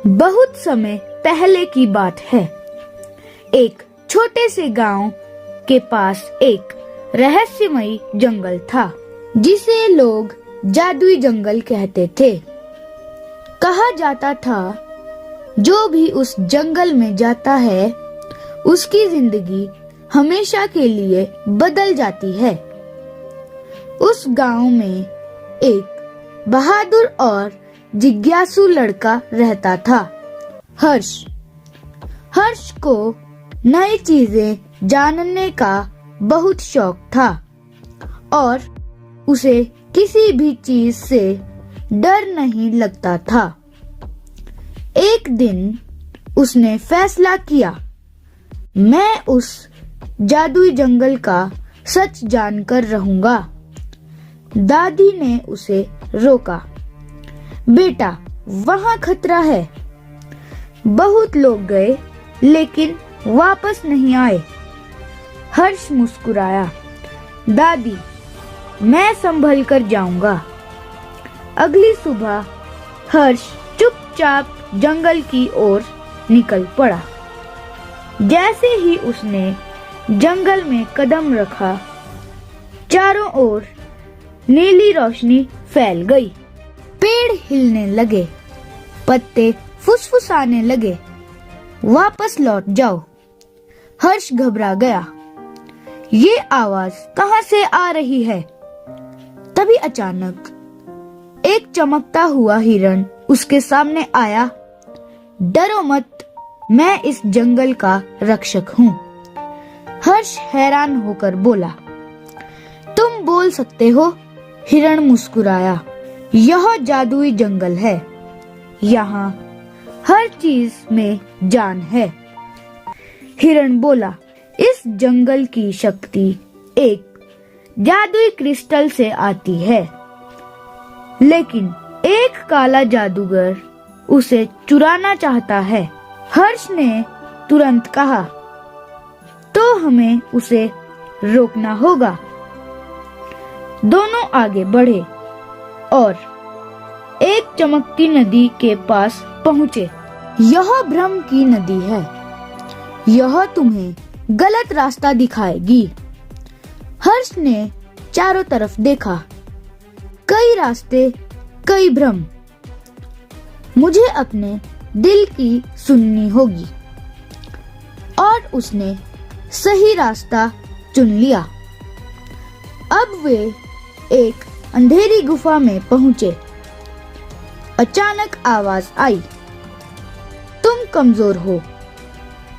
बहुत समय पहले की बात है। एक छोटे से गांव के पास एक रहस्यमयी जंगल था, जिसे लोग जादुई जंगल कहते थे। कहा जाता था, जो भी उस जंगल में जाता है, उसकी जिंदगी हमेशा के लिए बदल जाती है। उस गांव में एक बहादुर और जिज्ञासु लड़का रहता था, हर्ष। हर्ष को नई चीजें जानने का बहुत शौक था और उसे किसी भी चीज से डर नहीं लगता था। एक दिन उसने फैसला किया, मैं उस जादुई जंगल का सच जानकर रहूंगा। दादी ने उसे रोका, बेटा, वहाँ खतरा है। बहुत लोग गए लेकिन वापस नहीं आए। हर्ष मुस्कुराया, दादी, मैं संभल कर जाऊंगा। अगली सुबह हर्ष चुपचाप जंगल की ओर निकल पड़ा। जैसे ही उसने जंगल में कदम रखा, चारों ओर नीली रोशनी फैल गई। पेड़ हिलने लगे, पत्ते फुसफुसाने लगे। वापस लौट जाओ। हर्ष घबरा गया। ये आवाज कहां से आ रही है? तभी अचानक एक चमकता हुआ हिरण उसके सामने आया। डरो मत, मैं इस जंगल का रक्षक हूँ। हर्ष हैरान होकर बोला, तुम बोल सकते हो? हिरण मुस्कुराया, यह जादुई जंगल है, यहाँ हर चीज में जान है। हिरण बोला, इस जंगल की शक्ति एक जादुई क्रिस्टल से आती है, लेकिन एक काला जादूगर उसे चुराना चाहता है। हर्ष ने तुरंत कहा, तो हमें उसे रोकना होगा। दोनों आगे बढ़े और एक चमकती नदी के पास पहुँचे। यह भ्रम की नदी है, यह तुम्हें गलत रास्ता दिखाएगी। हर्ष ने चारों तरफ देखा, कई रास्ते, कई भ्रम। मुझे अपने दिल की सुननी होगी। और उसने सही रास्ता चुन लिया। अब वे एक अंधेरी गुफा में पहुंचे। अचानक आवाज आई, तुम कमजोर हो,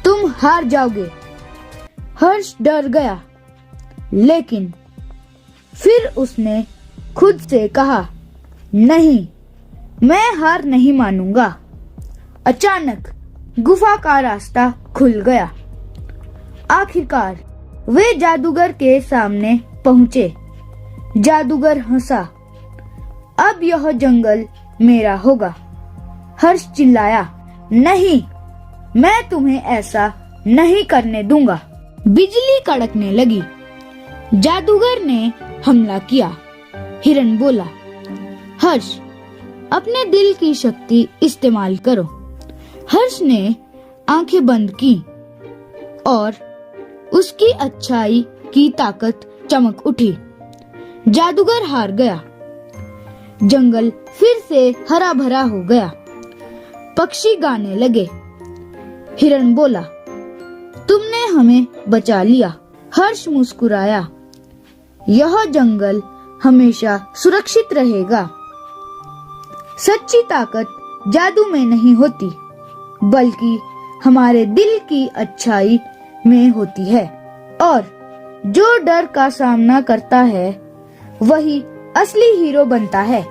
तुम हार जाओगे। हर्ष डर गया, लेकिन फिर उसने खुद से कहा, नहीं, मैं हार नहीं मानूंगा। अचानक गुफा का रास्ता खुल गया। आखिरकार वे जादूगर के सामने पहुंचे। जादूगर हंसा, अब यह जंगल मेरा होगा। हर्ष चिल्लाया, नहीं, मैं तुम्हें ऐसा नहीं करने दूंगा। बिजली कड़कने लगी। जादूगर ने हमला किया। हिरण बोला, हर्ष, अपने दिल की शक्ति इस्तेमाल करो। हर्ष ने आंखें बंद की और उसकी अच्छाई की ताकत चमक उठी। जादूगर हार गया। जंगल फिर से हरा भरा हो गया। पक्षी गाने लगे। हिरण बोला, तुमने हमें बचा लिया। हर्ष मुस्कुराया, यह जंगल हमेशा सुरक्षित रहेगा। सच्ची ताकत जादू में नहीं होती, बल्कि हमारे दिल की अच्छाई में होती है। और जो डर का सामना करता है, वही असली हीरो बनता है।